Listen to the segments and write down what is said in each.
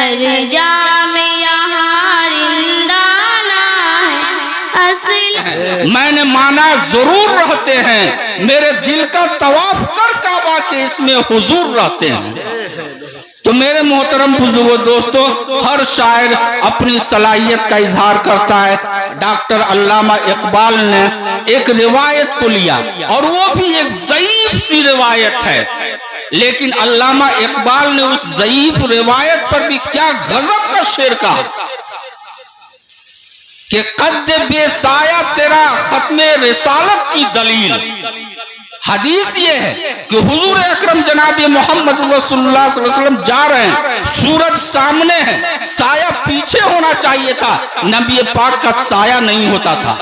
ہر جا میں یہاں رندانہ ہے اصل میں نے مانا ضرور رہتے ہیں، میرے دل کا طواف کر کعبہ کے اس میں حضور رہتے ہیں۔ تو میرے محترم بزرگو دوستو، ہر شاعر اپنی صلاحیت کا اظہار کرتا ہے۔ ڈاکٹر علامہ اقبال نے ایک روایت کو لیا اور وہ بھی ایک ضعیف سی روایت ہے، لیکن علامہ اقبال نے اس ضعیف روایت پر بھی کیا غضب کا شعر کہا کہ قد بے سایہ تیرا ختم رسالت کی دلیل۔ حدیث یہ ہے کہ حضور اکرم جناب محمد رسول اللہ صلی اللہ علیہ وسلم جا رہے ہیں، سورج سامنے ہے، سایہ پیچھے ہونا چاہیے تھا، نبی پاک کا سایہ نہیں ہوتا تھا۔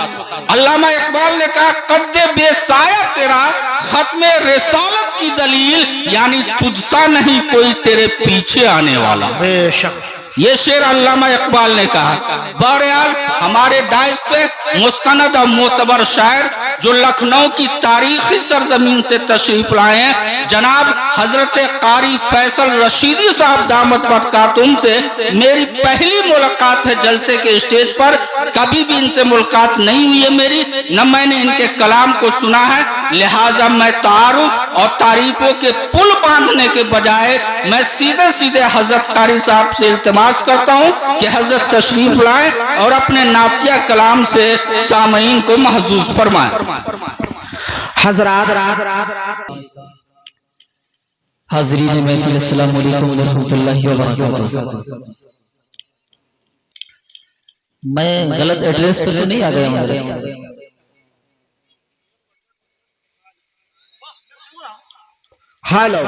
علامہ اقبال نے کہا قد بے سایہ تیرا ختم رسالت کی دلیل، یعنی تجھ سا نہیں کوئی تیرے پیچھے آنے والا۔ بے شک یہ شعر علامہ اقبال نے کہا۔ بہرحال ہمارے دائز پہ مستند اور معتبر شاعر جو لکھنؤ کی تاریخی سرزمین سے تشریف لائے ہیں، جناب حضرت قاری فیصل رشیدی صاحب دامت برکاتہم سے میری پہلی ملاقات ہے جلسے کے اسٹیج پر، کبھی بھی ان سے ملاقات نہیں ہوئی ہے میری، نہ میں نے ان کے کلام کو سنا ہے، لہٰذا میں تعارف اور تعریفوں کے پل باندھنے کے بجائے میں سیدھے سیدھے حضرت قاری صاحب سے التماس کرتا ہوں کہ حضرت تشریف لائیں اور اپنے نعتیہ کلام سے سامعین کو محظوظ فرمائیں۔ حضرات حاضرین محفل، السلام علیکم ورحمۃ اللہ وبرکاتہ۔ میں غلط ایڈریس پہ تو نہیں آ گیا ہوں؟ ہیلو،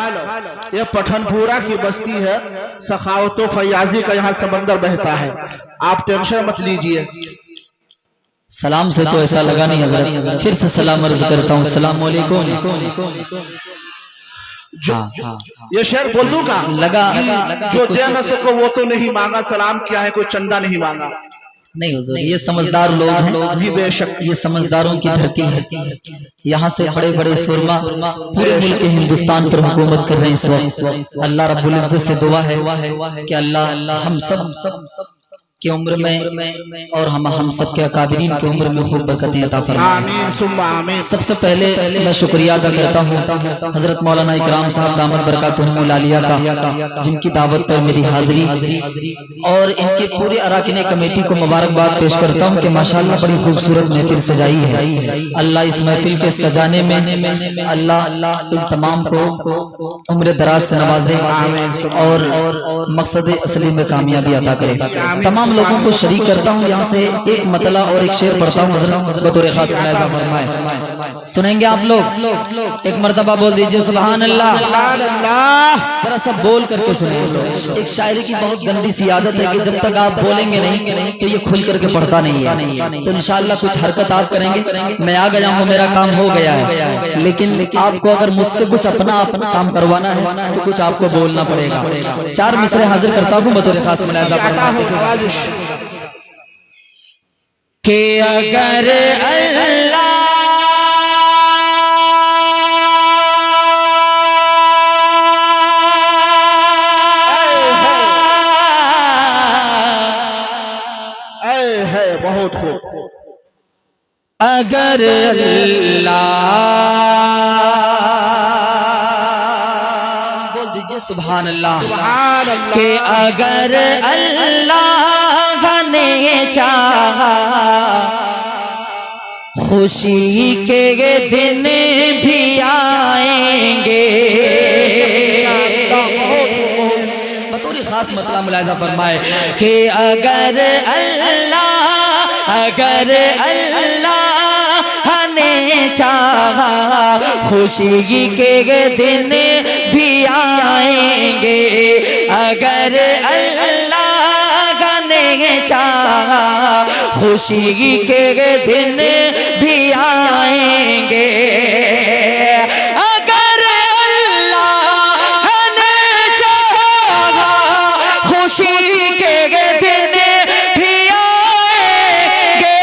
یہ پٹھن پورا کی بستی ہے، سخاوت و فیاضی کا یہاں سمندر بہتا ہے، آپ ٹینشن مت لیجئے۔ سلام سے تو ایسا لگا نہیں حضرت، پھر سے سلام عرض کرتا ہوں، السلام علیکم۔ یہ شعر بول دوں کا لگا جو دے نہ سکو وہ تو نہیں مانگا، سلام کیا ہے کوئی چندہ نہیں مانگا۔ نہیں حضور، یہ سمجھدار لوگ ہیں، جی بے شک، یہ سمجھداروں کی دھرتی ہے، یہاں سے بڑے بڑے سرما پورے ملک ہندوستان پر حکومت کر رہے ہیں اس وقت۔ اللہ رب العزت سے دعا ہے کہ اللہ ہم سب کی عمر میں اور ہم سب کے اکابرین کی عمر میں خوب برکتیں عطا فرمائے۔ آمین ثم آمین۔ سب سے پہلے میں شکریہ ادا کرتا ہوں حضرت مولانا اکرام صاحب دامت برکاتہم العالیہ کا، جن کی دعوت پر میری حاضری، اور ان کے پورے اراکین کمیٹی کو مبارکباد پیش کرتا ہوں کہ ماشاءاللہ بڑی خوبصورت محفل سجائی ہے۔ اللہ اس محفل کے سجانے میں اللہ ان تمام کو عمر دراز سے نوازے اور مقصد اصلی میں کامیابی عطا کرے۔ تمام لوگوں کو شریک کرتا ہوں، یہاں سے ایک مطلع اور ایک شعر پڑھتا ہوں، حضرت بطور خاص ملاحظہ فرمائے۔ سنیں گے آپ لوگ؟ ایک مرتبہ بول دیجئے سبحان اللہ۔ ذرا سب بول کر کے سنیں۔ ایک شاعری کی بہت گندی سی عادت ہے کہ جب تک آپ بولیں گے نہیں تو یہ کھل کر کے پڑھتا نہیں ہے، تو انشاءاللہ کچھ حرکت آپ کریں گے، میں آ گیا ہوں، میرا کام ہو گیا ہے، لیکن آپ کو اگر مجھ سے کچھ اپنا کام کروانا ہے تو کچھ آپ کو بولنا پڑے گا۔ چار مصرے حاضر کرتا ہوں بطور خاص ملاحظہ فرمائے کہ اگر اللہ ہے بہت خوب، اگر اللہ بول دیجئے سبحان اللہ، سبحان اللہ، کہ اگر اللہ نے چاہا خوشی کے دن بھی آئیں گے۔ بطور خاص مطلب ملاحظہ فرمائے کہ اگر اللہ نے چاہا خوشی کے دن بھی آئیں گے، اگر اللہ نے چاہا خوشی کے دن بھی آئیں گے، اگر اللہ نے چاہا خوشی کے دن بھی آئیں گے،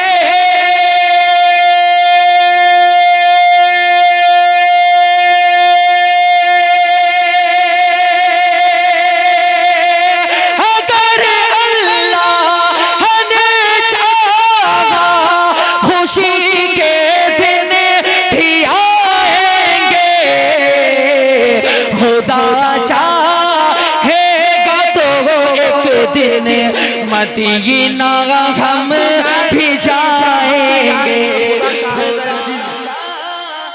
اگر خدا چاہے گا تو ایک دن مدینہ ہم بھی جائیں گے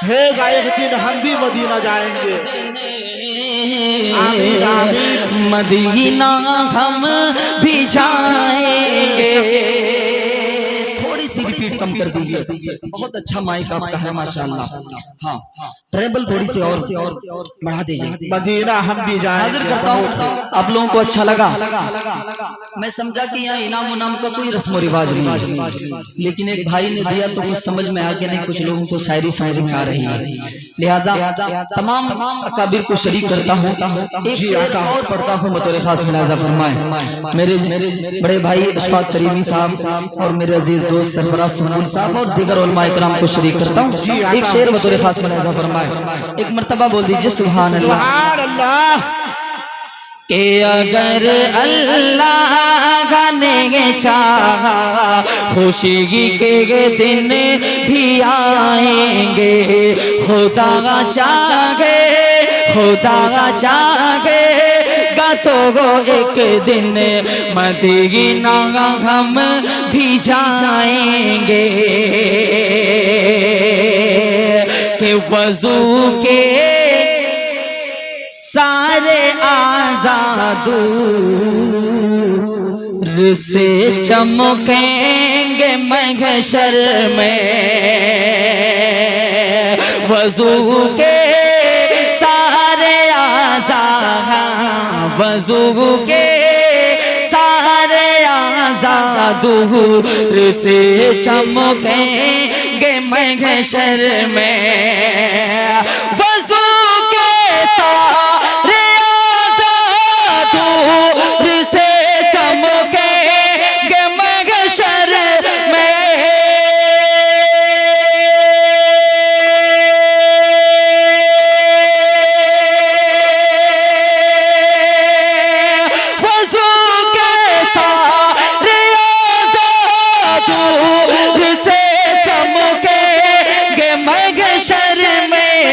ہے گا ایک دن ہم بھی مدینہ جائیں گے آمین آمین مدینہ ہم بھی جائیں گے تھوڑی سی ریپیٹ کم کر دیجئے بہت اچھا مائک آپ کا ہے ماشاءاللہ ہاں ٹریبل تھوڑی سی اور بڑھا دیجئے مدینہ ہم بھی جائیں حاضر گے کرتا ہوں آپ لوگوں کو اچھا لگا میں سمجھا کہ یہاں انعام ونام کا کوئی رسم و رواج نہیں ہے لیکن ایک بھائی نے دیا تو کچھ سمجھ میں آ گیا نہیں کچھ لوگوں کو شاعری سمجھ میں آ رہی ہے لہٰذا تمام اکابر کو شریک کرتا ہوں ایک شعر اور پڑھتا ہوں بطور خاص ملاحظہ فرمائیں میرے بڑے بھائی اشفاق کریمی صاحب اور میرے عزیز دوست سرفراز سنبل صاحب اور دیگر علماء اکرام کو شریک کرتا ہوں ایک شعر بطور خاص ملاحظہ فرمائیں ایک مرتبہ بول دیجئے سبحان اللہ سبحان اللہ کہ اگر اللہ نے چاہا خوشی کے دن بھی آئیں گے خدا چاہے گا تو ایک دن مدینہ ہم بھی جائیں گے کہ وضو کے سارے آزادور سے چمکیں گے محشر میں وضو کے سارے آزادور سے چمکیں گے محشر میں وضو کے سارے آزادور سے چمکیں گے محشر میں وضو کے سارے آزادور سے چمکیں گے محشر میں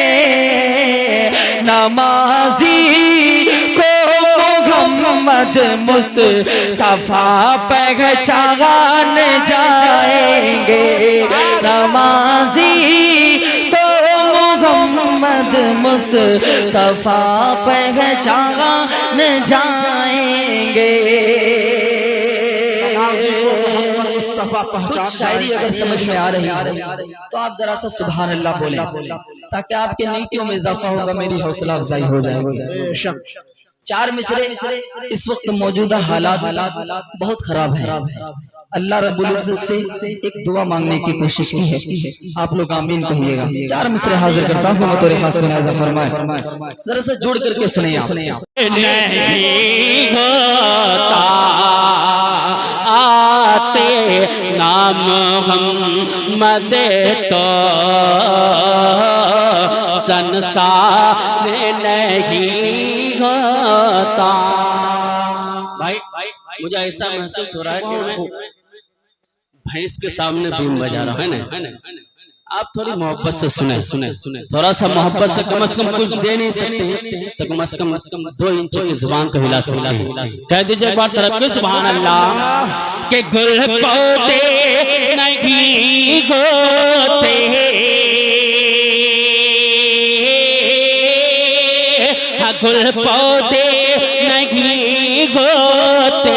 نمازی کو محمد مصطفیٰ پہچان جائیں گے نمازی کو محمد مصطفیٰ پہچان جائیں گے محمد مصطفیٰ کچھ شاعری اگر سمجھ میں آ رہی ہے تو آپ ذرا سا سبحان اللہ بولیں تاکہ آپ کے نیکیوں میں اضافہ ہوگا میری حوصلہ افزائی ہو جائے گی بے شک چار مصرے اس وقت موجودہ حالات بہت خراب ہیں اللہ رب العزت سے ایک دعا مانگنے کی کوشش کی ہے آپ لوگ آمین کہیے گا چار مصرے حاضر کرتا ہوں بطور خاص ملاحظہ فرمائیں ذرا سا جوڑ کر کے سنیں آپ نہیں ہوتا آتے نام محمد تو سنسار نہیں ہوتا بھائی مجھے ایسا محسوس ہو رہا ہے کہ میں بھینس کے سامنے بیم بجا رہا ہے نا آپ تھوڑی محبت سے سنیں تھوڑا سا محبت سے کم از کم کچھ دے نہیں سکتے تو کم از کم 2 انچ کی زبان کو ہلا سکتے ہیں کہہ دیجئے ایک بار طرف کے سبحان اللہ کہ گل پودے نہیں ہوتے گل پودے نہیں ہوتے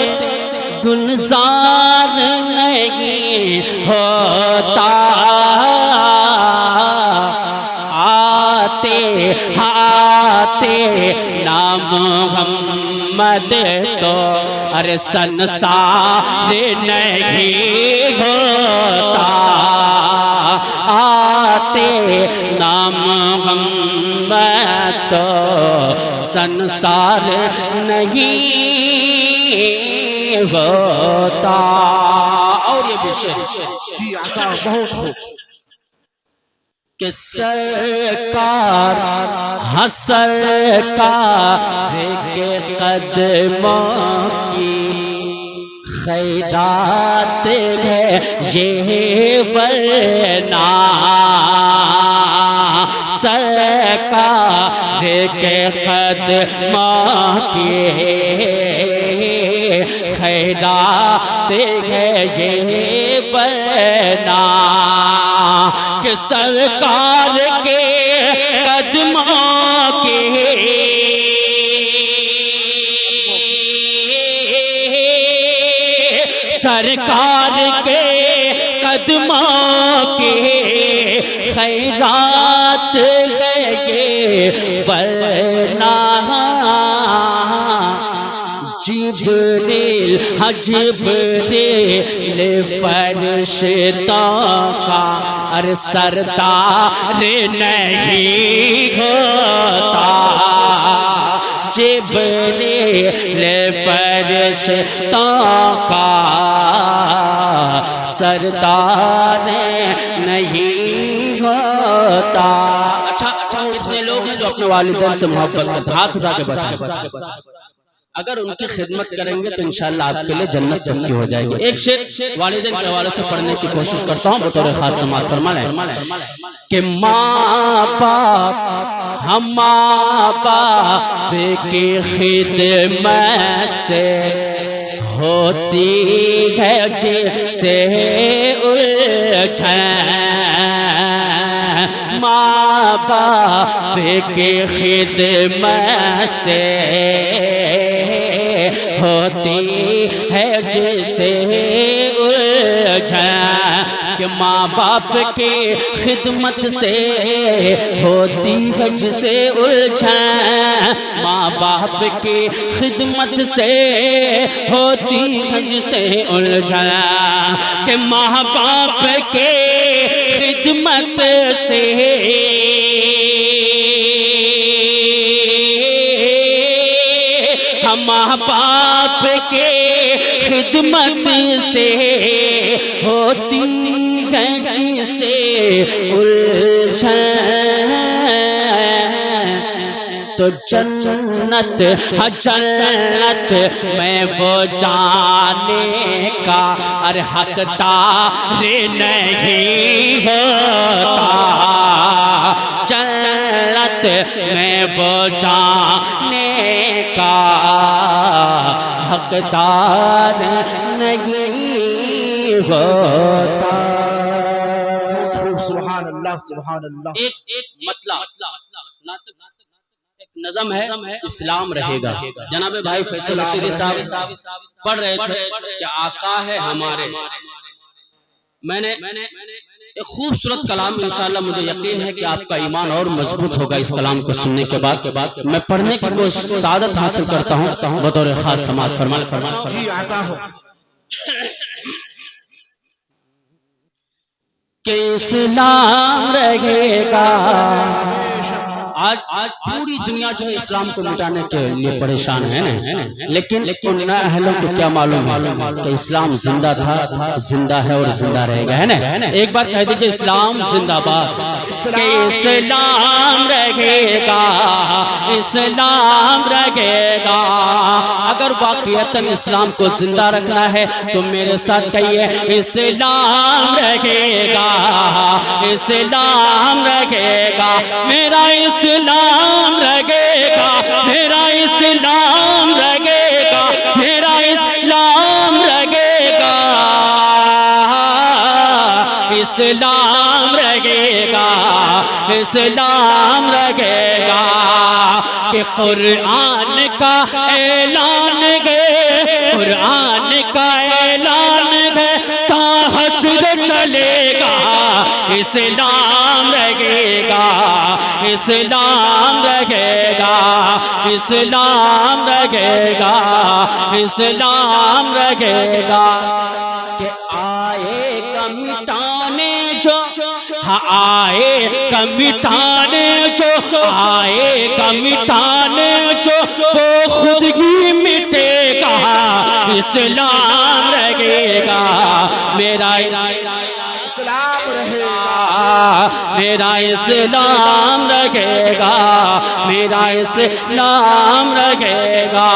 گلزار نہیں ہوتا آتے نام محمد تو ارے سنسار نہیں ہوتا آتے نام محمد تو سنسار نہیں ہوتا اور یہ بھی شعر جی آقا بہت ہو کہ سرکار سرکار کے قدموں کی خیرات ہے یہ ورنہ سرکار کے قدموں کے خیرات ہے یہ بنا کہ سرکار کے قدموں کے سرکار کے قدموں کے خیرات ہے یہ ورنہ جبریل جبریل فرشتوں کا سردار نہیں ہوتا جبریل فرشتوں کا سردار نہیں ہوتا۔ اچھا کتنے لوگ ہیں جو اپنے والدین سے محبت کرتے ہیں؟ ہاتھ اٹھا کے بتائیں۔ اگر ان کی خدمت کریں گے تو انشاءاللہ آپ کے لئے جنت پکی ہو جائے گی۔ ایک شعر والدین کے حوالے سے پڑھنے کی کوشش کرتا ہوں بطور خاص سماعت فرمائیں کہ ماں باپ ہم ماں باپ کی خدمت سے ہوتی ہے جسے الجھن ماں باپ کی خدمت سے ہوتی ہے جسے الجھن کہ ماں باپ کی خدمت سے ہوتی ہے جسے الجھن ماں باپ کی خدمت سے ہوتی ہے جسے الجھن کہ ماں باپ کے خدمت سے ماں باپ کے خدمت سے ہوتی ہے جسے الجھن تو جنت جنت میں وہ جانے کا حقدار نہیں ہوتا جنت میں وہ جانے کا حقدار نہیں ہوتا۔ سبحان اللہ سبحان اللہ۔ ایک مطلب نظم ہے اسلام رہے گا۔ جناب بھائی فیصل رشیدی صاحب پڑھ رہے تھے کہ آقا ہے ہمارے۔ میں نے ایک خوبصورت کلام انشاءاللہ مجھے یقین ہے کہ آپ کا ایمان اور مضبوط ہوگا اس کلام کو سننے کے بعد میں پڑھنے کی کوئی سعادت حاصل کرتا ہوں بطور خاص سماعت فرمائیں جی آتا ہو کہ اسلام رہے گا۔ آج پوری دنیا جو ہے اسلام کو مٹانے کے لیے پریشان ہے لیکن ان اہلوں کو کیا معلوم ہے کہ اسلام زندہ تھا زندہ ہے اور زندہ رہے گا ہے نا۔ ایک بار کہہ دیجئے اسلام زندہ باد کہ اسلام رہے گا اسلام رہے گا۔ اگر واقعتاً اسلام کو زندہ رکھنا ہے تو میرے ساتھ کہیے اسلام رہے گا اسلام رہے گا میرا اسلام رہے گا میرا اسلام رہے گا میرا اسلام رہے گا اسلام رہے گا اسلام رہے گا کہ قرآن کا اعلان ہے قرآن کا اعلان ہے تا حشر چلے گا اسلام رہے گا اسلام رہے گا اسلام رہے گا اسلام رہے گا کہ آئے گا مٹانے جو آئے گا مٹانے جو آئے گا مٹانے جو وہ خود ہی مٹے گا اسلام رہے گا میرا اسلام رہے گا میرا اسلام رہے گا میرا اسلام رہے گا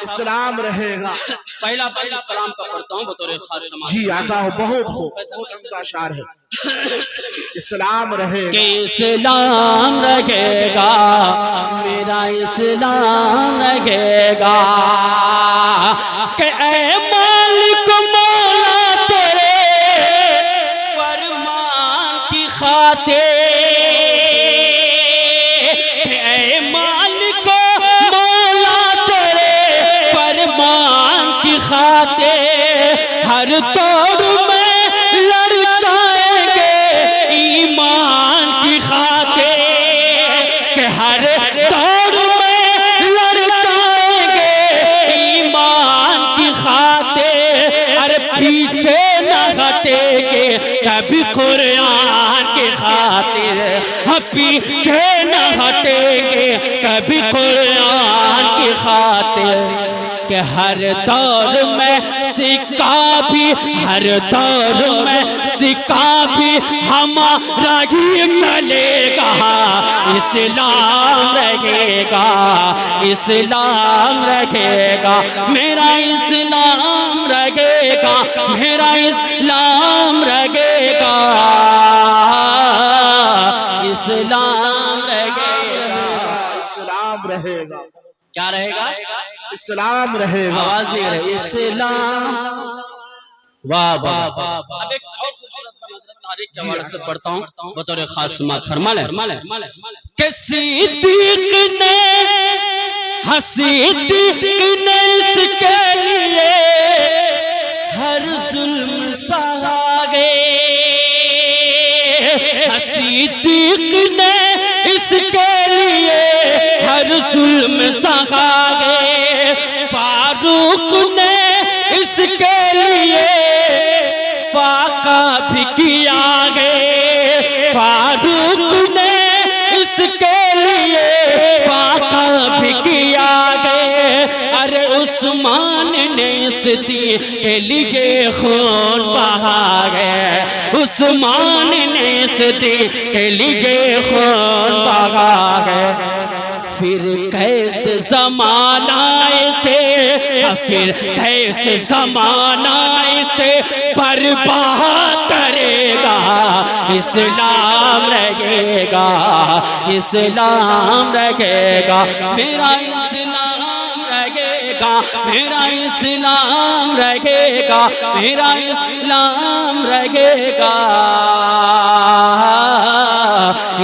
اسلام رہے گا پہلا بند اس کلام کا پڑھتا ہوں بطور خاص سماعت. جی آقا ہو، بہت عمدہ اشعار ہے. اسلام رہے کہ اسلام رہے گا میرا اسلام رہے گا کہ اے مالک مولا تیرے فرمان کی خاطر اے مالک مولا تیرے فرمان کی خاطر ہر دور میں لڑ جائیں گے ایمان کی خاطر کہ ہر دور میں لڑ جائیں گے ایمان کی خاطر ارے پیچھے نہ ہٹیں گے کبھی قرآن کی خاطر پیچھے نہ ہٹیں گے کبھی قرآن کی خاطر کہ ہر دور میں سکہ بھی ہر دور میں سکہ بھی ہمارا ہی چلے گا اسلام رہے گا اسلام رہے گا میرا اسلام رہے گا میرا اسلام رہے گا اسلام رہے گا اسلام رہے گا کیا رہے گا اسلام رہے گا آواز نہیں رہے اسلام واہ واہ اب ایک اور خوبصورت تاریخ کے حوالے سے پڑھتا ہوں بطور خاص سماعت فرما لیں کہ صدیق نے صدیق نے اس کے لیے ہر ظلم سہاگے صدیق نے اس کے لیے ہر ظلم سہاگے فاروق نے اس کے لیے فاقہ بھی کیا گے فاروق نے اس کے لیے فاقہ بھی کیا گے ارے عثمان نے صدیق کے لیے خون بہا گئے عثمان نے صدیق کے لیے خون بہا گئے پھر کیسے زمانہ اسے پھر کیسے زمانہ اسے برباد کرے گا اسلام رہے گا اسلام رہے گا میرا اسلام رہے گا میرا اسلام رہے گا میرا اسلام رہے گا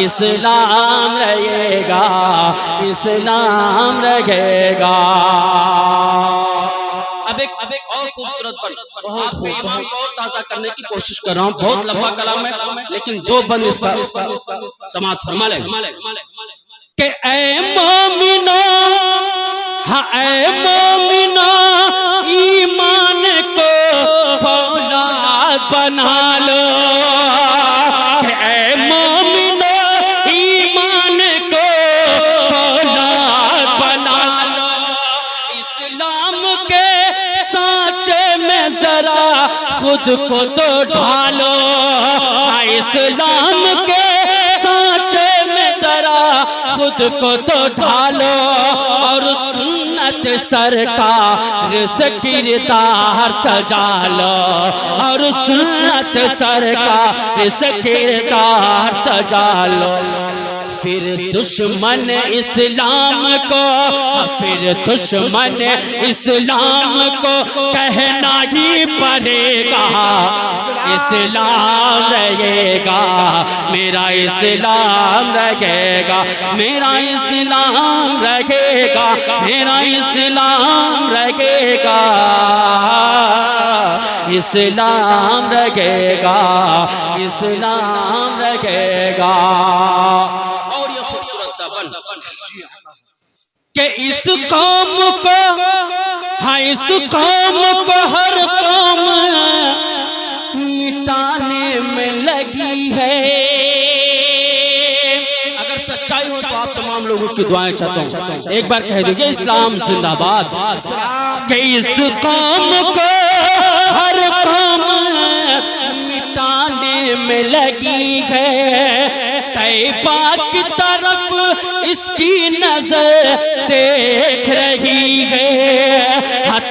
اسلام رہے گا اسلام رہے گا اب ایک اور خوبصورت بند آپ کے ایمان کو اور تازہ کرنے کی کوشش کر رہا ہوں بہت لمبا کلام ہے لیکن دو بند اس کا سماعت فرما لیں کہ اے مومنو ہاں اے مومنو ایمان کو فولاد بنا لو کہ اے مومنو ایمان کو فولاد بنا لو اسلام کے سانچے میں ذرا خود کو تو ڈھالو اسلام کے سانچے میں ذرا خود کو تو ڈھالو اور سنت سرکار سے کردار سجا لو اور سنت سرکار سے کردار سجا لو پھر دشمن اسلام کو پھر دشمن اسلام کو کہنا ہی پڑے گا اسلام رہے گا میرا اسلام رہے گا میرا اسلام رہے گا میرا اسلام رہے گا اسلام رہے گا اسلام رہے گا کہ اس قوم کو ہاں اس قوم کو ہر قوم مٹانے میں لگی ہے اگر سچائی ہو تو آپ تمام لوگوں کی دعائیں چاہتا ہوں ایک بار کہہ دیجئے اسلام زندہ باد کہ اس قوم کو ہر قوم مٹانے میں لگی ہے طیبہ کی طرف اس کی نظر دیکھ رہی ہے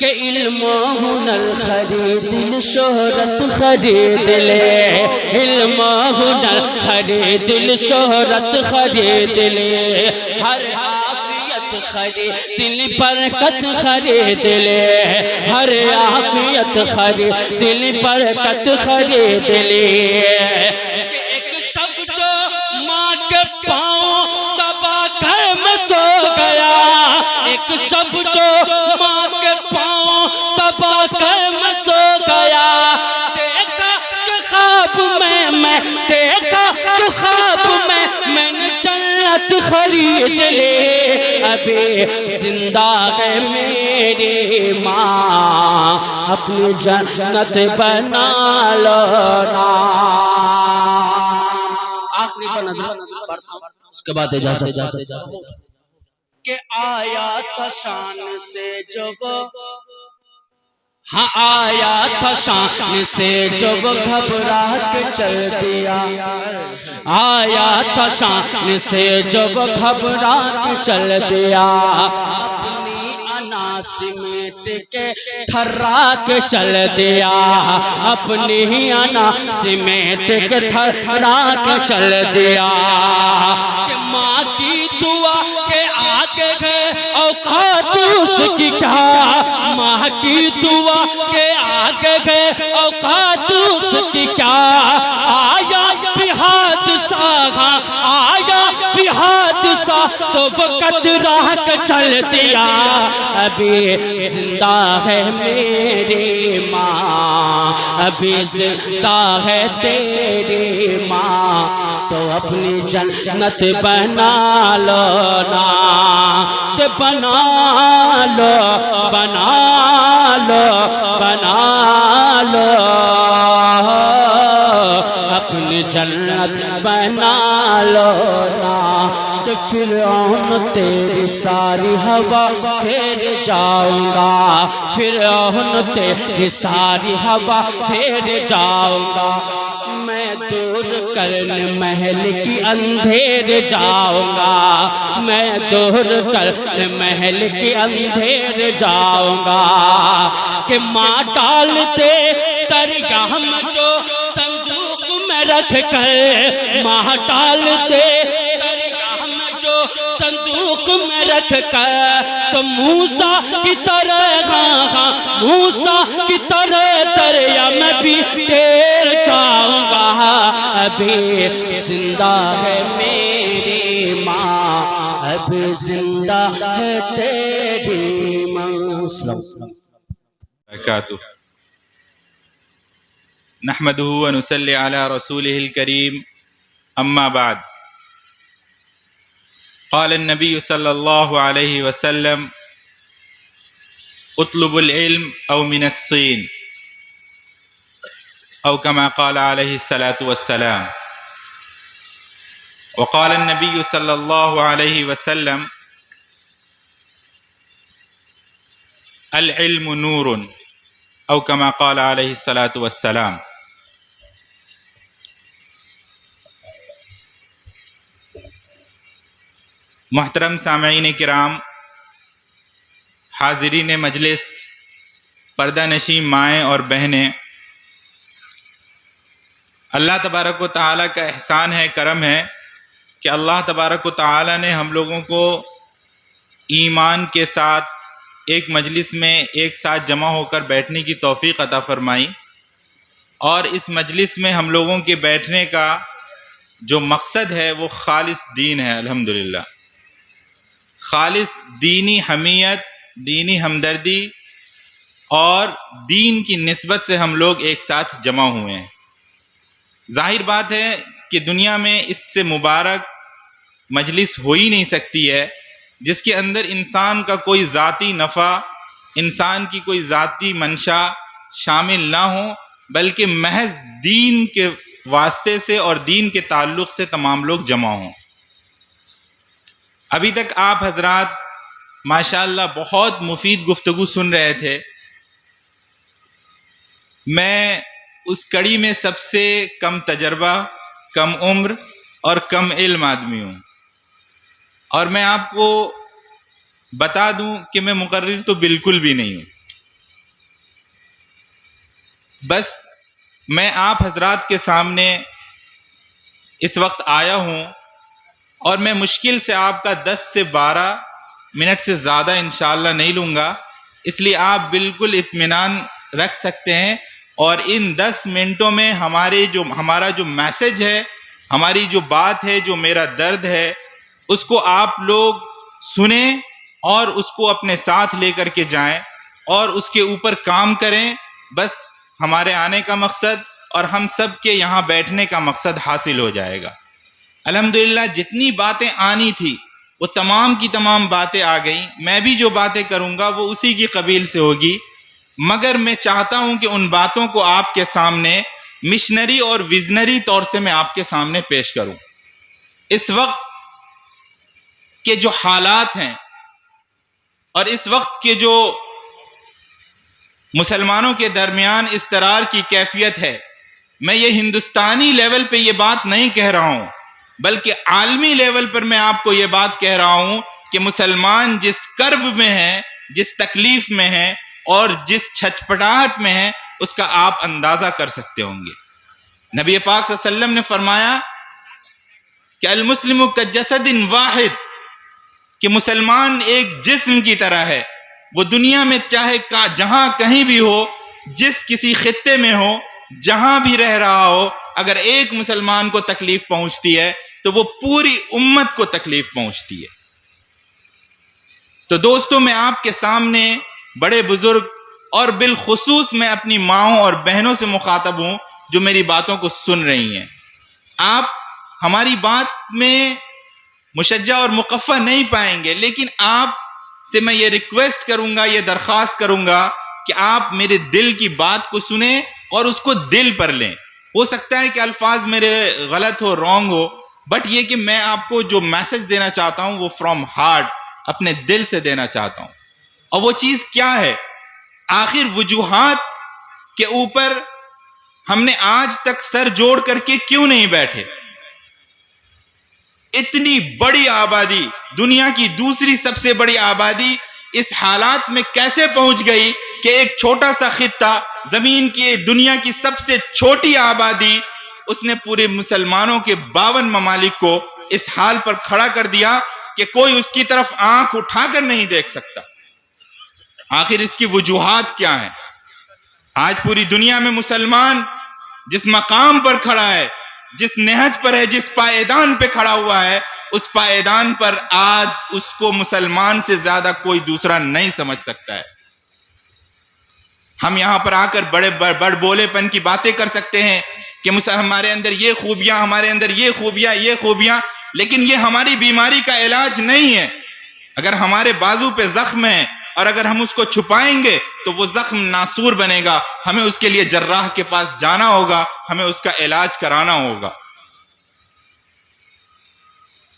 کہ علم و ہنر خرید شہرت خرید لے، علم و ہنر خرید شہرت خرید لے، ہر عافیت خرید دل برکت خرید لے، ہر عافیت خرید دل برکت خرید لے۔ ایک شخص جو ماں کے پاؤں دبا کر میں سو گیا، ایک شخص جو ماں کے پاؤں دبا کر میں سو گیا، دیکھا کہ خواب میں دیکھا کہ خواب میں نے جنت خرید لے، ابھی زندہ ہے میری ماں، اپنی جنت بنا لو نا۔ آخری کا نظر پڑھتا ہوں، اس کے بعد اجازت کہ آیا تھا شان سے جو وہ، ہاں آیا تھا شان سے جو وہ گھبرا کے چل دیا، آیا تھا شان سے جو وہ گھبرا کے چل دیا، اپنی انا سمیٹ کے تھرا کے چل دیا، اپنی انا سمیٹ کے تھرا کے چل دیا، کہ ماں کی دعا کے آگے گئے اوقات اس کی کیا، ماں کی دعا کے آگے گئے اوقات اس کی کیا، آیا بھی حادثہ، آیا بھی حادثہ تو وقت راہ کے چل دیا، ابھی زندہ ہے میری ماں، ابھی زندہ ہے تیری ماں، تو اپنی جنت بنا لو نا، تے بنا لو بنا لو بنا لو، اپنی جنت بنا لو نا، تے فرعون تیری ساری ہوا پھیر جاؤں گا، فرعون تیری ساری ہوا پھیر جاؤں گا، میں دور کرنے محل کی اندھیر جاؤں گا، میں دور کرنے محل کی اندھیر جاؤں گا، کہ ماں ڈال دے دریا میں جو صندوق میں رکھ کر، ماں ڈال دے دریا میں جو صندوق میں رکھ کر، تو موسیٰ کی طرح موسیٰ کی طرح دریا میں بھی تیر جاؤں گا، ابھی زندہ ہے میری ماں، ابھی زندہ ہے تیری ماں۔ نحمده ونصلي على رسوله الكريم، أما بعد، قال النبي صلى الله عليه وسلم: اطلب العلم أو من الصين، أو كما قال عليه الصلاة والسلام. وقال النبي صلى الله عليه وسلم: العلم نور، أو كما قال عليه الصلاة والسلام. محترم سامعین کرام، حاضرین مجلس، پردہ نشین مائیں اور بہنیں، اللہ تبارک و تعالیٰ کا احسان ہے، کرم ہے کہ اللہ تبارک و تعالیٰ نے ہم لوگوں کو ایمان کے ساتھ ایک مجلس میں ایک ساتھ جمع ہو کر بیٹھنے کی توفیق عطا فرمائی، اور اس مجلس میں ہم لوگوں کے بیٹھنے کا جو مقصد ہے وہ خالص دین ہے۔ الحمدللہ، خالص دینی حمیت، دینی ہمدردی اور دین کی نسبت سے ہم لوگ ایک ساتھ جمع ہوئے ہیں۔ ظاہر بات ہے کہ دنیا میں اس سے مبارک مجلس ہو ہی نہیں سکتی ہے جس کے اندر انسان کا کوئی ذاتی نفع، انسان کی کوئی ذاتی منشا شامل نہ ہو، بلکہ محض دین کے واسطے سے اور دین کے تعلق سے تمام لوگ جمع ہوں۔ ابھی تک آپ حضرات ماشاءاللہ بہت مفید گفتگو سن رہے تھے۔ میں اس کڑی میں سب سے کم تجربہ، کم عمر اور کم علم آدمی ہوں، اور میں آپ کو بتا دوں کہ میں مقرر تو بالکل بھی نہیں ہوں. بس میں آپ حضرات کے سامنے اس وقت آیا ہوں اور میں مشکل سے آپ کا 10 سے 12 منٹ سے زیادہ انشاءاللہ نہیں لوں گا، اس لیے آپ بالکل اطمینان رکھ سکتے ہیں. اور ان 10 منٹوں میں ہمارا جو میسج ہے، ہماری جو بات ہے، جو میرا درد ہے، اس کو آپ لوگ سنیں اور اس کو اپنے ساتھ لے کر کے جائیں اور اس کے اوپر کام کریں. بس ہمارے آنے کا مقصد اور ہم سب کے یہاں بیٹھنے کا مقصد حاصل ہو جائے گا. الحمدللہ جتنی باتیں آنی تھی وہ تمام کی تمام باتیں آ گئیں. میں بھی جو باتیں کروں گا وہ اسی کی قبیل سے ہوگی، مگر میں چاہتا ہوں کہ ان باتوں کو آپ کے سامنے مشنری اور ویژنری طور سے میں آپ کے سامنے پیش کروں. اس وقت کے جو حالات ہیں اور اس وقت کے جو مسلمانوں کے درمیان اضطرار کی کیفیت ہے، میں یہ ہندوستانی لیول پہ یہ بات نہیں کہہ رہا ہوں، بلکہ عالمی لیول پر میں آپ کو یہ بات کہہ رہا ہوں کہ مسلمان جس کرب میں ہیں، جس تکلیف میں ہیں اور جس چھٹپٹاہٹ میں ہیں، اس کا آپ اندازہ کر سکتے ہوں گے. نبی پاک صلی اللہ علیہ وسلم نے فرمایا کہ المسلم کجسد واحد، کہ مسلمان ایک جسم کی طرح ہے. وہ دنیا میں چاہے جہاں کہیں بھی ہو، جس کسی خطے میں ہو، جہاں بھی رہ رہا ہو، اگر ایک مسلمان کو تکلیف پہنچتی ہے تو وہ پوری امت کو تکلیف پہنچتی ہے. تو دوستو، میں آپ کے سامنے بڑے بزرگ اور بالخصوص میں اپنی ماؤں اور بہنوں سے مخاطب ہوں جو میری باتوں کو سن رہی ہیں. آپ ہماری بات میں مشجع اور مقفع نہیں پائیں گے، لیکن آپ سے میں یہ ریکویسٹ کروں گا، یہ درخواست کروں گا کہ آپ میرے دل کی بات کو سنیں اور اس کو دل پر لیں. ہو سکتا ہے کہ الفاظ میرے غلط ہو، رانگ ہو، بٹ یہ کہ میں آپ کو جو میسج دینا چاہتا ہوں وہ فرام ہارٹ، اپنے دل سے دینا چاہتا ہوں. اور وہ چیز کیا ہے؟ آخر وجوہات کے اوپر ہم نے آج تک سر جوڑ کر کے کیوں نہیں بیٹھے؟ اتنی بڑی آبادی، دنیا کی دوسری سب سے بڑی آبادی اس حالات میں کیسے پہنچ گئی کہ ایک چھوٹا سا خطہ، زمین کی دنیا کی سب سے چھوٹی آبادی، اس نے پورے مسلمانوں کے 52 ممالک کو اس حال پر کھڑا کر دیا کہ کوئی اس کی طرف آنکھ اٹھا کر نہیں دیکھ سکتا. آخر اس کی وجوہات کیا ہیں؟ آج پوری دنیا میں مسلمان جس مقام پر کھڑا ہے، جس نہج پر ہے، جس پائیدان پہ کھڑا ہوا ہے، اس پائیدان پر آج اس کو مسلمان سے زیادہ کوئی دوسرا نہیں سمجھ سکتا ہے. ہم یہاں پر آ کر بڑ بولے پن کی باتیں کر سکتے ہیں کہ ہمارے اندر یہ خوبیاں، ہمارے اندر یہ خوبیاں، لیکن یہ ہماری بیماری کا علاج نہیں ہے. اگر ہمارے بازو پہ زخم ہے اور اگر ہم اس کو چھپائیں گے تو وہ زخم ناسور بنے گا. ہمیں اس کے لیے جراح کے پاس جانا ہوگا، ہمیں اس کا علاج کرانا ہوگا.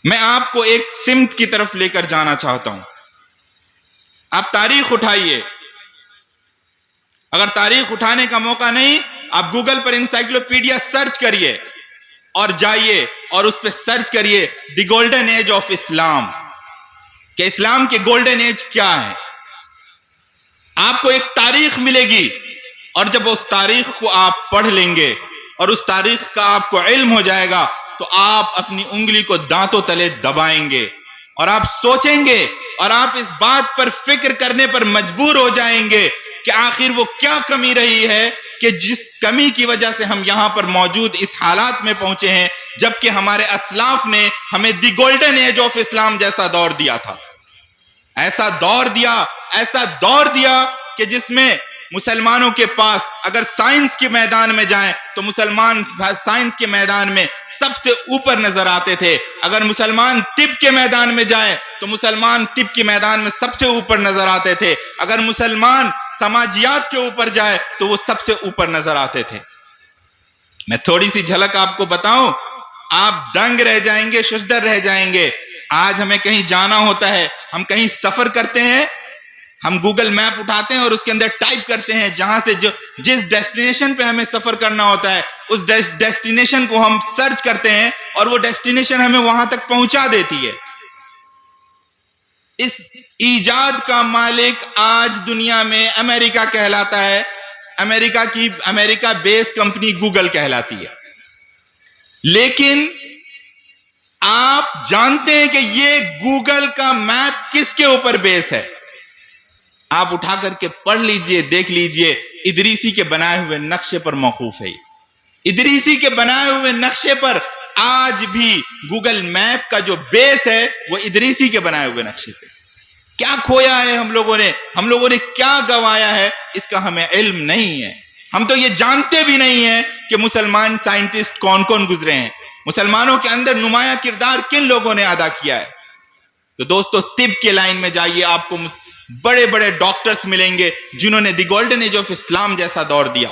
میں آپ کو ایک سمت کی طرف لے کر جانا چاہتا ہوں. آپ تاریخ اٹھائیے، اگر تاریخ اٹھانے کا موقع نہیں، آپ گوگل پر انسائکلوپیڈیا سرچ کریے اور جائیے اور اس پہ سرچ کریے دی گولڈن ایج آف اسلام، کہ اسلام کے گولڈن ایج کیا ہے. آپ کو ایک تاریخ ملے گی اور جب اس تاریخ کو آپ پڑھ لیں گے اور اس تاریخ کا آپ کو علم ہو جائے گا تو آپ اپنی انگلی کو دانتوں تلے دبائیں گے اور آپ سوچیں گے اور آپ اس بات پر فکر کرنے پر مجبور ہو جائیں گے کہ آخر وہ کیا کمی رہی ہے کہ جس کمی کی وجہ سے ہم یہاں پر موجود اس حالات میں پہنچے ہیں، جبکہ ہمارے اسلاف نے ہمیں دی گولڈن ایج آف اسلام جیسا دور دیا تھا. ایسا دور دیا کہ جس میں مسلمانوں کے پاس اگر سائنس کے میدان میں جائیں تو مسلمان سائنس کے میدان میں سب سے اوپر نظر آتے تھے. اگر مسلمان طب کے میدان میں جائیں تو مسلمان طب کے میدان میں سب سے اوپر نظر آتے تھے. اگر مسلمان سماجیات کے اوپر جائے تو وہ سب سے اوپر نظر آتے تھے. میں تھوڑی سی جھلک آپ کو بتاؤں، آپ دنگ رہ جائیں گے، ششدر رہ جائیں گے. آج ہمیں کہیں جانا ہوتا ہے، ہم کہیں سفر کرتے ہیں، ہم گوگل میپ اٹھاتے ہیں اور اس کے اندر ٹائپ کرتے ہیں جہاں سے جس ڈیسٹینیشن پہ ہمیں سفر کرنا ہوتا ہے اس ڈیسٹینیشن کو ہم سرچ کرتے ہیں اور وہ ڈیسٹینیشن ہمیں وہاں تک پہنچا دیتی ہے. اس ایجاد کا مالک آج دنیا میں امریکہ کہلاتا ہے. امریکہ بیس کمپنی گوگل کہلاتی ہے. لیکن آپ جانتے ہیں کہ یہ گوگل کا میپ کس کے اوپر بیس ہے؟ آپ اٹھا کر کے پڑھ لیجئے, دیکھ لیجئے, ادریسی کے بنائے ہوئے نقشے پر موقوف ہے. ادریسی کے بنائے ہوئے نقشے پر آج بھی گوگل میپ کا جو بیس ہے وہ ادریسی کے بنائے ہوئے نقشے پہ. کیا کھویا ہے ہم لوگوں نے کیا گوایا ہے, اس کا ہمیں علم نہیں ہے. ہم تو یہ جانتے بھی نہیں ہیں کہ مسلمان سائنٹسٹ کون کون گزرے ہیں, مسلمانوں کے اندر نمایاں کردار کن لوگوں نے ادا کیا ہے. تو دوستو, طب کے لائن میں جائیے, آپ کو بڑے بڑے ڈاکٹرز ملیں گے جنہوں نے دی گولڈن ایج آف اسلام جیسا دور دیا.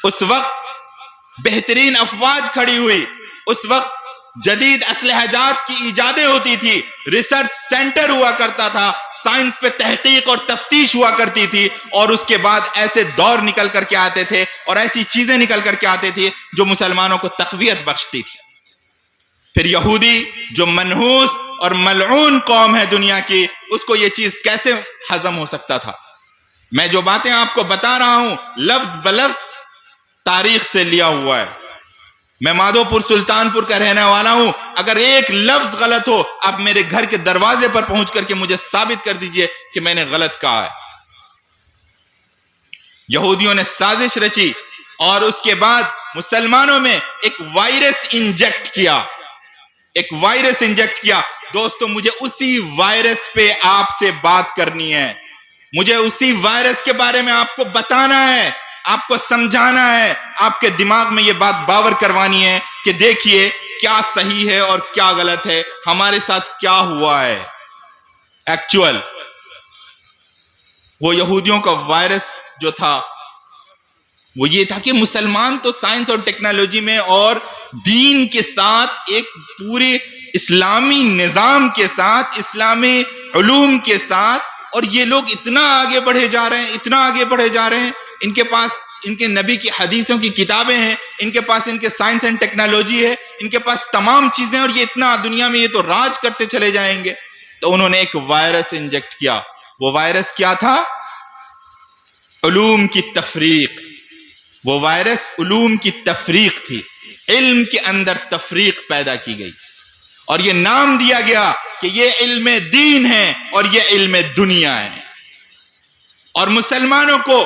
اس وقت بہترین افواج کھڑی ہوئی, اس وقت جدید اسلحہ جات کی ایجادیں ہوتی تھی, ریسرچ سینٹر ہوا کرتا تھا, سائنس پہ تحقیق اور تفتیش ہوا کرتی تھی, اور اس کے بعد ایسے دور نکل کر کے آتے تھے اور ایسی چیزیں نکل کر کے آتے تھی جو مسلمانوں کو تقویت بخشتی تھی. پھر یہودی جو منحوس اور ملعون قوم ہے دنیا کی, اس کو یہ چیز کیسے ہضم ہو سکتا تھا؟ میں جو باتیں آپ کو بتا رہا ہوں لفظ بلفظ تاریخ سے لیا ہوا ہے. میں مادھو پور سلطان پور کا رہنے والا ہوں, اگر ایک لفظ غلط ہو آپ میرے گھر کے دروازے پر پہنچ کر کے مجھے ثابت کر دیجئے کہ میں نے غلط کہا ہے. یہودیوں نے سازش رچی اور اس کے بعد مسلمانوں میں ایک وائرس انجیکٹ کیا. دوستو, مجھے اسی وائرس پہ آپ سے بات کرنی ہے, مجھے اسی وائرس کے بارے میں آپ کو بتانا ہے, آپ کو سمجھانا ہے, آپ کے دماغ میں یہ بات باور کروانی ہے کہ دیکھیے کیا صحیح ہے اور کیا غلط ہے, ہمارے ساتھ کیا ہوا ہے. ایکچوئل وہ یہودیوں کا وائرس جو تھا وہ یہ تھا کہ مسلمان تو سائنس اور ٹیکنالوجی میں اور دین کے ساتھ, ایک پورے اسلامی نظام کے ساتھ, اسلامی علوم کے ساتھ, اور یہ لوگ اتنا آگے بڑھے جا رہے ہیں. ان کے پاس ان کے نبی کی حدیثوں کی کتابیں ہیں, ان کے پاس ان کے سائنس اینڈ ٹیکنالوجی ہے, ان کے پاس تمام چیزیں, اور یہ اتنا دنیا میں یہ تو راج کرتے چلے جائیں گے. تو انہوں نے ایک وائرس انجیکٹ کیا. وہ وائرس کیا تھا؟ علوم کی تفریق. وہ وائرس علوم کی تفریق تھی. علم کے اندر تفریق پیدا کی گئی اور یہ نام دیا گیا کہ یہ علم دین ہے اور یہ علم دنیا ہے, اور مسلمانوں کو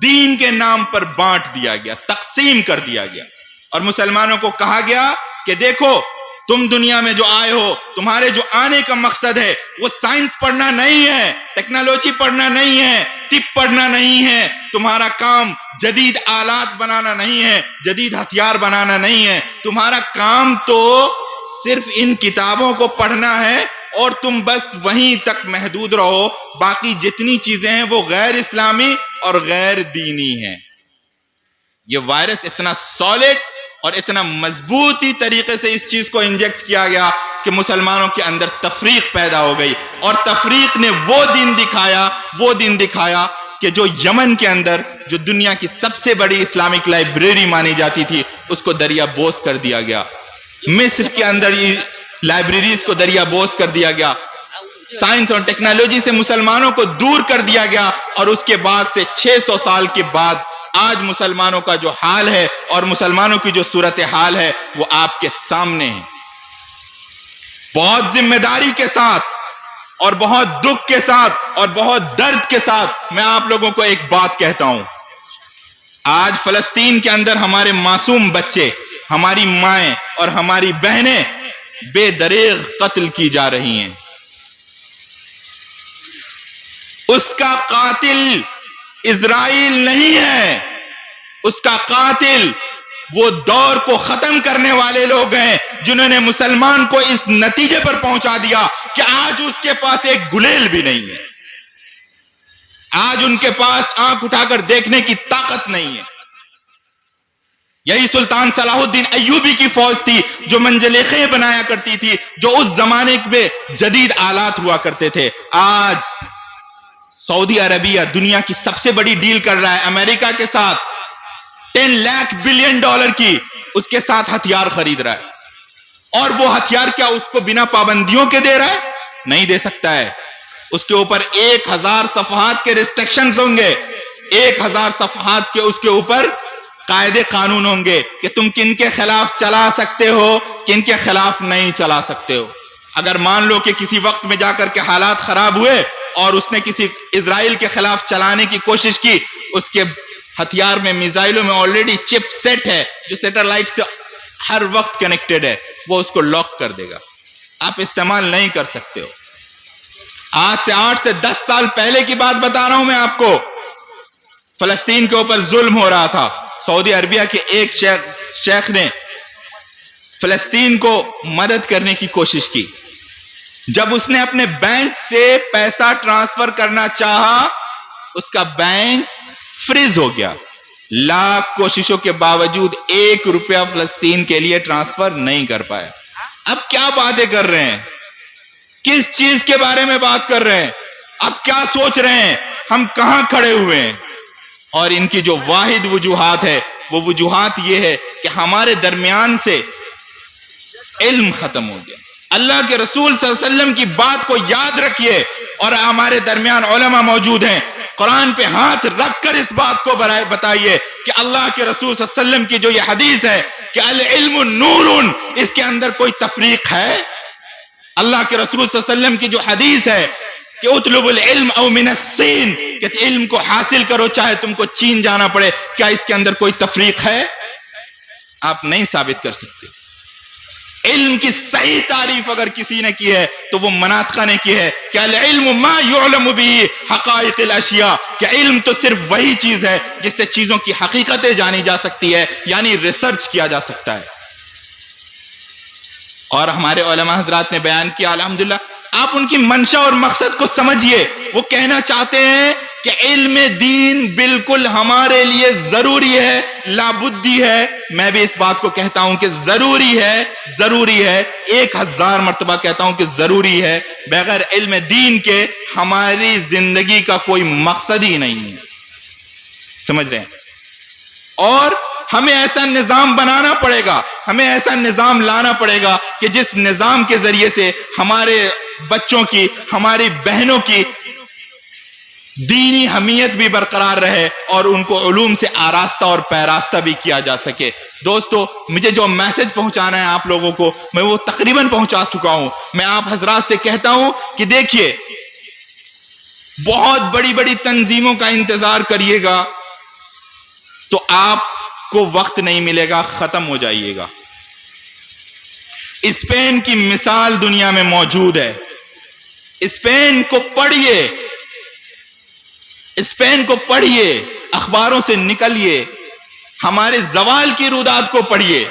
دین کے نام پر بانٹ دیا گیا, تقسیم کر دیا گیا, اور مسلمانوں کو کہا گیا کہ دیکھو تم دنیا میں جو آئے ہو, تمہارے جو آنے کا مقصد ہے وہ سائنس پڑھنا نہیں ہے, ٹیکنالوجی پڑھنا نہیں ہے, طب پڑھنا نہیں ہے, تمہارا کام جدید آلات بنانا نہیں ہے, جدید ہتھیار بنانا نہیں ہے, تمہارا کام تو صرف ان کتابوں کو پڑھنا ہے اور تم بس وہیں تک محدود رہو, باقی جتنی چیزیں ہیں وہ غیر اسلامی اور غیر دینی ہیں. یہ وائرس اتنا سالڈ اور اتنا مضبوطی طریقے سے اس چیز کو انجیکٹ کیا گیا کہ مسلمانوں کے اندر تفریق پیدا ہو گئی, اور تفریق نے وہ دن دکھایا کہ جو یمن کے اندر جو دنیا کی سب سے بڑی اسلامک لائبریری مانی جاتی تھی اس کو دریا بوس کر دیا گیا. مصر کے اندر یہ لائبریریز کو دریا بوس کر دیا گیا, سائنس اور ٹیکنالوجی سے مسلمانوں کو دور کر دیا گیا, اور اس کے بعد سے 600 سال کے بعد آج مسلمانوں کا جو حال ہے اور مسلمانوں کی جو صورتحال ہے وہ آپ کے سامنے ہے. بہت ذمہ داری کے ساتھ اور بہت دکھ کے ساتھ اور بہت درد کے ساتھ میں آپ لوگوں کو ایک بات کہتا ہوں. آج فلسطین کے اندر ہمارے معصوم بچے, ہماری مائیں اور ہماری بہنیں بے دریغ قتل کی جا رہی ہیں. اس کا قاتل اسرائیل نہیں ہے, اس کا قاتل وہ دور کو ختم کرنے والے لوگ ہیں جنہوں نے مسلمان کو اس نتیجے پر پہنچا دیا کہ آج اس کے پاس ایک گلیل بھی نہیں ہے, آج ان کے پاس آنکھ اٹھا کر دیکھنے کی طاقت نہیں ہے. یہی سلطان صلاح الدین ایوبی کی فوج تھی جو منجلیخیں بنایا کرتی تھی, جو اس زمانے میں جدید آلات ہوا کرتے تھے. آج سعودی عربیہ دنیا کی سب سے بڑی ڈیل کر رہا ہے امریکہ کے ساتھ, 10 لاکھ بلین ڈالر کی اس کے ساتھ ہتھیار خرید رہا ہے, اور وہ ہتھیار کیا اس کو بنا پابندیوں کے دے رہا ہے؟ نہیں دے سکتا ہے. اس کے اوپر 1000 صفحات کے ریسٹرکشنز ہوں گے, 1000 صفحات کے اس کے اوپر قاعدے قانون ہوں گے کہ تم کن کے خلاف چلا سکتے ہو, کن کے خلاف نہیں چلا سکتے ہو. اگر مان لو کہ کسی وقت میں جا کر کے حالات خراب ہوئے اور اس نے کسی اسرائیل کے خلاف چلانے کی کوشش کی, اس کے ہتھیار میں, میزائلوں میں آلریڈی چپ سیٹ ہے جو سیٹلائٹ سے ہر وقت کنیکٹڈ ہے, وہ اس کو لاک کر دے گا, آپ استعمال نہیں کر سکتے ہو. آج سے 8 سے 10 سال پہلے کی بات بتا رہا ہوں میں آپ کو, فلسطین کے اوپر ظلم ہو رہا تھا. سعودی عربیہ کے ایک شیخ نے فلسطین کو مدد کرنے کی کوشش کی. جب اس نے اپنے بینک سے پیسہ ٹرانسفر کرنا چاہا, اس کا بینک فریز ہو گیا. لاکھ کوششوں کے باوجود 1 روپیہ فلسطین کے لیے ٹرانسفر نہیں کر پایا. اب کیا باتیں کر رہے ہیں, کس چیز کے بارے میں بات کر رہے ہیں, اب کیا سوچ رہے ہیں, ہم کہاں کھڑے ہوئے ہیں؟ اور ان کی جو واحد وجوہات ہے وہ وجوہات یہ ہے کہ ہمارے درمیان سے علم ختم ہو گیا. اللہ کے رسول صلی اللہ علیہ وسلم کی بات کو یاد رکھیے, اور ہمارے درمیان علماء موجود ہیں, قرآن پہ ہاتھ رکھ کر اس بات کو بتائیے کہ اللہ کے رسول صلی اللہ علیہ وسلم کی جو یہ حدیث ہے کہ العلم نور, اس کے اندر کوئی تفریق ہے؟ اللہ کے رسول صلی اللہ علیہ وسلم کی جو حدیث ہے کہ اطلب العلم او من الصین, کہ علم کو حاصل کرو چاہے تم کو چین جانا پڑے, کیا اس کے اندر کوئی تفریق ہے؟ آپ نہیں ثابت کر سکتے. علم کی صحیح تعریف اگر کسی نے کی ہے تو وہ مناطقہ نے کی ہے کہ العلم ما يعلم به حقائق الاشیاء, کہ علم تو صرف وہی چیز ہے جس سے چیزوں کی حقیقتیں جانی جا سکتی ہے, یعنی ریسرچ کیا جا سکتا ہے. اور ہمارے علماء حضرات نے بیان کیا الحمدللہ. آپ ان کی منشا اور مقصد کو سمجھیے. وہ کہنا چاہتے ہیں کہ علم دین بالکل ہمارے لیے ضروری ہے, لابدی ہے. میں بھی اس بات کو کہتا ہوں کہ ضروری ہے, ضروری ہے, 1000 مرتبہ کہتا ہوں کہ ضروری ہے. بغیر علم دین کے ہماری زندگی کا کوئی مقصد ہی نہیں ہے. سمجھ رہے ہیں؟ اور ہمیں ایسا نظام بنانا پڑے گا, ہمیں ایسا نظام لانا پڑے گا کہ جس نظام کے ذریعے سے ہمارے بچوں کی, ہماری بہنوں کی دینی حمیت بھی برقرار رہے اور ان کو علوم سے آراستہ اور پیراستہ بھی کیا جا سکے. دوستو, مجھے جو میسج پہنچانا ہے آپ لوگوں کو میں وہ تقریباً پہنچا چکا ہوں. میں آپ حضرات سے کہتا ہوں کہ دیکھیے, بہت بڑی بڑی تنظیموں کا انتظار کریے گا تو آپ کو وقت نہیں ملے گا, ختم ہو جائیے گا. اسپین کی مثال دنیا میں موجود ہے. اسپین کو پڑھیے, اسپین کو پڑھیے, اخباروں سے نکلیے, ہمارے زوال کی رودات کو پڑھیے.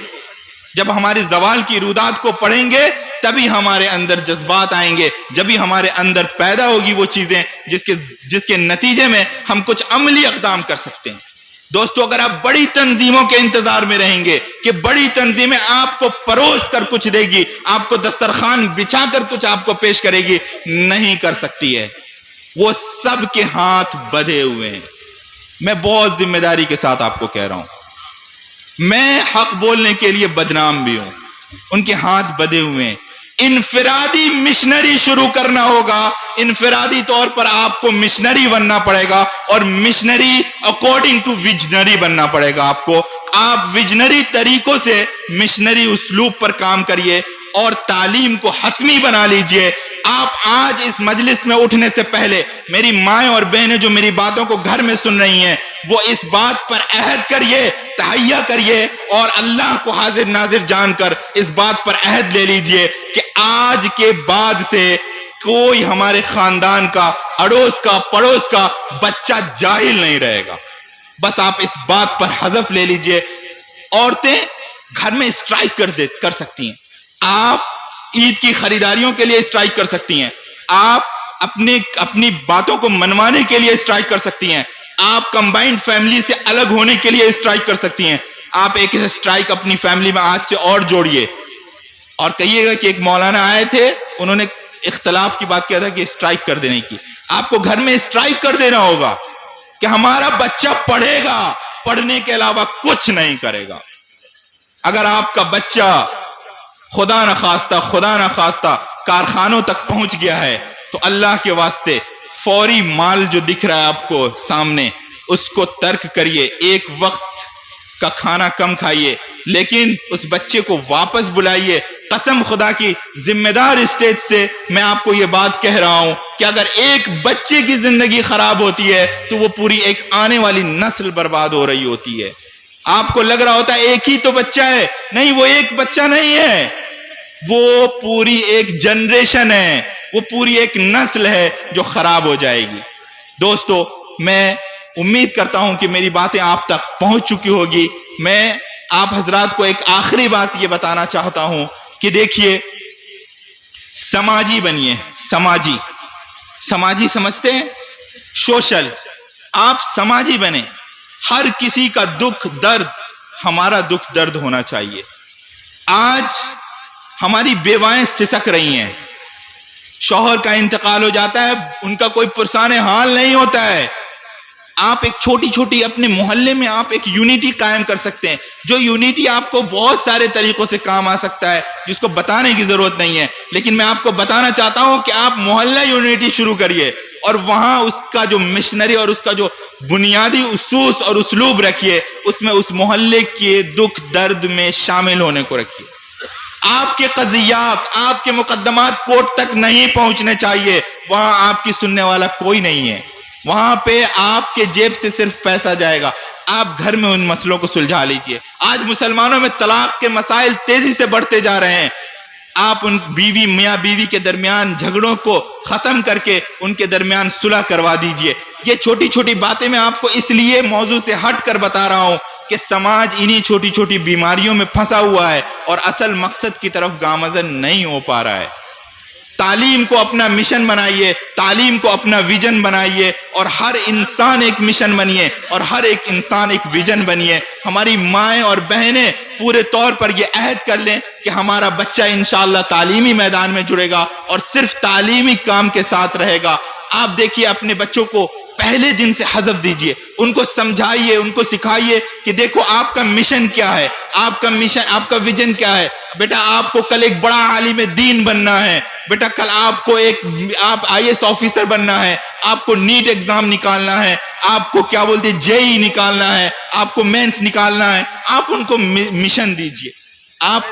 جب ہمارے زوال کی رودات کو پڑھیں گے تبھی ہمارے اندر جذبات آئیں گے, جبھی ہمارے اندر پیدا ہوگی وہ چیزیں جس کے نتیجے میں ہم کچھ عملی اقدام کر سکتے ہیں. دوستو, اگر آپ بڑی تنظیموں کے انتظار میں رہیں گے کہ بڑی تنظیمیں آپ کو پروس کر کچھ دے گی, آپ کو دسترخوان بچھا کر کچھ آپ کو پیش کرے گی, نہیں کر سکتی ہے. وہ سب کے ہاتھ بدھے ہوئے ہیں. میں بہت ذمہ داری کے ساتھ آپ کو کہہ رہا ہوں, میں حق بولنے کے لیے بدنام بھی ہوں. ان کے ہاتھ بدھے ہوئے ہیں. انفرادی مشنری شروع کرنا ہوگا, انفرادی طور پر آپ کو مشنری بننا پڑے گا, اور مشنری اکارڈنگ ٹو ویژنری بننا پڑے گا آپ کو. آپ ویژنری طریقوں سے مشنری اسلوب پر کام کریے اور تعلیم کو حتمی بنا لیجئے. آپ آج اس مجلس میں اٹھنے سے پہلے, میری مائیں اور بہنیں جو میری باتوں کو گھر میں سن رہی ہیں, وہ اس بات پر عہد کریے, تہیہ کریے, اور اللہ کو حاضر ناظر جان کر اس بات پر عہد لے لیجئے کہ آج کے بعد سے کوئی ہمارے خاندان کا, اڑوس کا, پڑوس کا بچہ جاہل نہیں رہے گا. بس آپ اس بات پر حذف لے لیجئے. عورتیں گھر میں اسٹرائک کر سکتی ہیں, آپ عید کی خریداریوں کے لیے اسٹرائک کر سکتی ہیں, آپ اپنی باتوں کو منوانے کے لیے اسٹرائک کر سکتی ہیں, آپ کمبائنڈ فیملی سے الگ ہونے کے لیے اسٹرائک کر سکتی ہیں. آپ ایک اسٹرائک اپنی فیملی میں آج سے اور جوڑیے, اور کہیے گا کہ ایک مولانا آئے تھے, انہوں نے اختلاف کی بات کیا تھا کہ اسٹرائک کر دینے کی. آپ کو گھر میں اسٹرائک کر دینا ہوگا کہ ہمارا بچہ پڑھے گا, پڑھنے کے علاوہ کچھ نہیں کرے گا. اگر آپ کا بچہ خدا نخواستہ کارخانوں تک پہنچ گیا ہے, تو اللہ کے واسطے فوری مال جو دکھ رہا ہے آپ کو سامنے اس کو ترک کریے، ایک وقت کا کھانا کم کھائیے، لیکن اس بچے کو واپس بلائیے۔ قسم خدا کی ذمہ دار اسٹیج سے میں آپ کو یہ بات کہہ رہا ہوں کہ اگر ایک بچے کی زندگی خراب ہوتی ہے تو وہ پوری ایک آنے والی نسل برباد ہو رہی ہوتی ہے۔ آپ کو لگ رہا ہوتا ہے ایک ہی تو بچہ ہے، نہیں، وہ ایک بچہ نہیں ہے، وہ پوری ایک جنریشن ہے، وہ پوری ایک نسل ہے جو خراب ہو جائے گی۔ دوستو، میں امید کرتا ہوں کہ میری باتیں آپ تک پہنچ چکی ہوگی۔ میں آپ حضرات کو ایک آخری بات یہ بتانا چاہتا ہوں کہ دیکھیے، سماجی بنیے، سماجی سمجھتے ہیں؟ سوشل، آپ سماجی بنیں۔ ہر کسی کا دکھ درد ہمارا دکھ درد ہونا چاہیے۔ آج ہماری بیوائیں سسک رہی ہیں، شوہر کا انتقال ہو جاتا ہے، ان کا کوئی پرسان حال نہیں ہوتا ہے۔ آپ ایک چھوٹی چھوٹی اپنے محلے میں آپ ایک یونٹی قائم کر سکتے ہیں، جو یونٹی آپ کو بہت سارے طریقوں سے کام آ سکتا ہے، جس کو بتانے کی ضرورت نہیں ہے، لیکن میں آپ کو بتانا چاہتا ہوں کہ آپ محلہ یونٹی شروع کریے اور وہاں اس کا جو مشنری اور اس کا جو بنیادی اصول اور اسلوب رکھیے، اس میں اس محلے کے دکھ درد میں شامل ہونے کو رکھیے۔ آپ کے قضیات، آپ کے مقدمات کورٹ تک نہیں پہنچنے چاہیے، وہاں آپ کی سننے والا کوئی نہیں ہے، وہاں پہ آپ کے جیب سے صرف پیسہ جائے گا۔ آپ گھر میں ان مسئلوں کو سلجھا لیجئے۔ آج مسلمانوں میں طلاق کے مسائل تیزی سے بڑھتے جا رہے ہیں، آپ ان میاں بیوی کے درمیان جھگڑوں کو ختم کر کے ان کے درمیان صلح کروا دیجئے۔ یہ چھوٹی چھوٹی باتیں میں آپ کو اس لیے موضوع سے ہٹ کر بتا رہا ہوں کہ سماج انہی چھوٹی چھوٹی بیماریوں میں پھنسا ہوا ہے اور اصل مقصد کی طرف گامزن نہیں ہو پا رہا ہے۔ تعلیم کو اپنا مشن بنائیے، تعلیم کو اپنا ویژن بنائیے، اور ہر انسان ایک مشن بنیے اور ہر ایک انسان ایک ویژن بنیے۔ ہماری مائیں اور بہنیں پورے طور پر یہ عہد کر لیں کہ ہمارا بچہ انشاءاللہ تعلیمی میدان میں جڑے گا اور صرف تعلیمی کام کے ساتھ رہے گا۔ آپ دیکھیے، اپنے بچوں کو پہلے دن سے حذف دیجئے، ان کو سمجھائیے، ان کو سکھائیے کہ دیکھو آپ کا مشن کیا ہے، آپ کا مشن، آپ کا ویژن کیا ہے۔ بیٹا، آپ کو کل ایک بڑا عالم دین بننا ہے، بیٹا کل آپ کو آپ IAS آفیسر بننا ہے، آپ کو نیٹ ایگزام نکالنا ہے، آپ کو کیا بولتے JEE نکالنا ہے، آپ کو مینس نکالنا ہے۔ آپ ان کو مشن دیجئے۔ آپ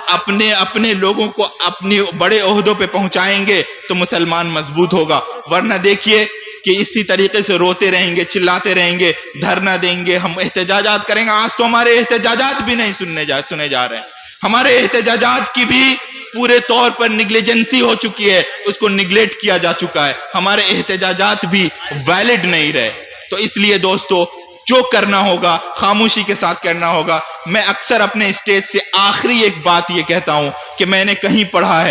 اپنے لوگوں کو اپنی بڑے عہدوں پہ پہنچائیں گے تو مسلمان مضبوط ہوگا، ورنہ دیکھیے کہ اسی طریقے سے روتے رہیں گے، چلاتے رہیں گے، دھرنا دیں گے، ہم احتجاجات کریں گے۔ آج تو ہمارے احتجاجات بھی نہیں سنے جا رہے ہیں، ہمارے احتجاجات کی بھی پورے طور پر نیگلیجنسی ہو چکی ہے، اس کو نیگلیکٹ کیا جا چکا ہے، ہمارے احتجاجات بھی ویلڈ نہیں رہے۔ تو اس لیے دوستو، جو کرنا ہوگا خاموشی کے ساتھ کرنا ہوگا۔ میں اکثر اپنے اسٹیج سے آخری ایک بات یہ کہتا ہوں کہ میں نے کہیں پڑھا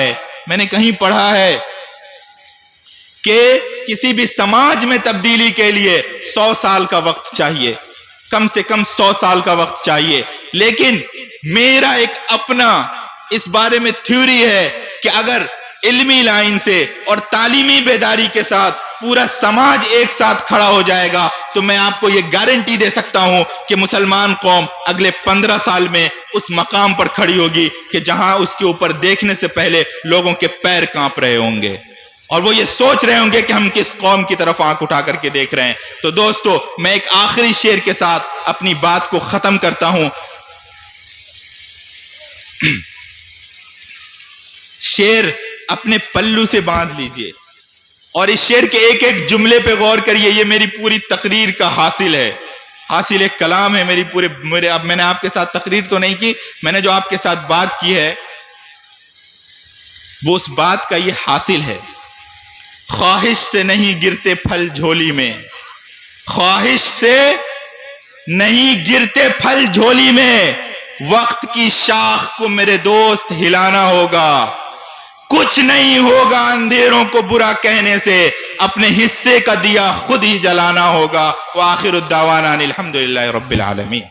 ہے کہ کسی بھی سماج میں تبدیلی کے لیے 100 سال کا وقت چاہیے، کم سے کم 100 سال کا وقت چاہیے۔ لیکن میرا ایک اپنا اس بارے میں تھیوری ہے کہ اگر علمی لائن سے اور تعلیمی بیداری کے ساتھ پورا سماج ایک ساتھ کھڑا ہو جائے گا تو میں آپ کو یہ گارنٹی دے سکتا ہوں کہ مسلمان قوم اگلے 15 سال میں اس مقام پر کھڑی ہوگی کہ جہاں اس کے اوپر دیکھنے سے پہلے لوگوں کے پیر کانپ رہے ہوں گے اور وہ یہ سوچ رہے ہوں گے کہ ہم کس قوم کی طرف آنکھ اٹھا کر کے دیکھ رہے ہیں۔ تو دوستو، میں ایک آخری شعر کے ساتھ اپنی بات کو ختم کرتا ہوں۔ شعر اپنے پلو سے باندھ لیجئے اور اس شعر کے ایک ایک جملے پہ غور کریے۔ یہ میری پوری تقریر کا حاصل ایک کلام ہے اب میں نے آپ کے ساتھ تقریر تو نہیں کی، میں نے جو آپ کے ساتھ بات کی ہے وہ اس بات کا یہ حاصل ہے۔ خواہش سے نہیں گرتے پھل جھولی میں، خواہش سے نہیں گرتے پھل جھولی میں، وقت کی شاخ کو میرے دوست ہلانا ہوگا۔ کچھ نہیں ہوگا اندھیروں کو برا کہنے سے، اپنے حصے کا دیا خود ہی جلانا ہوگا۔ وآخر الدعوانا الحمدللہ رب العالمین۔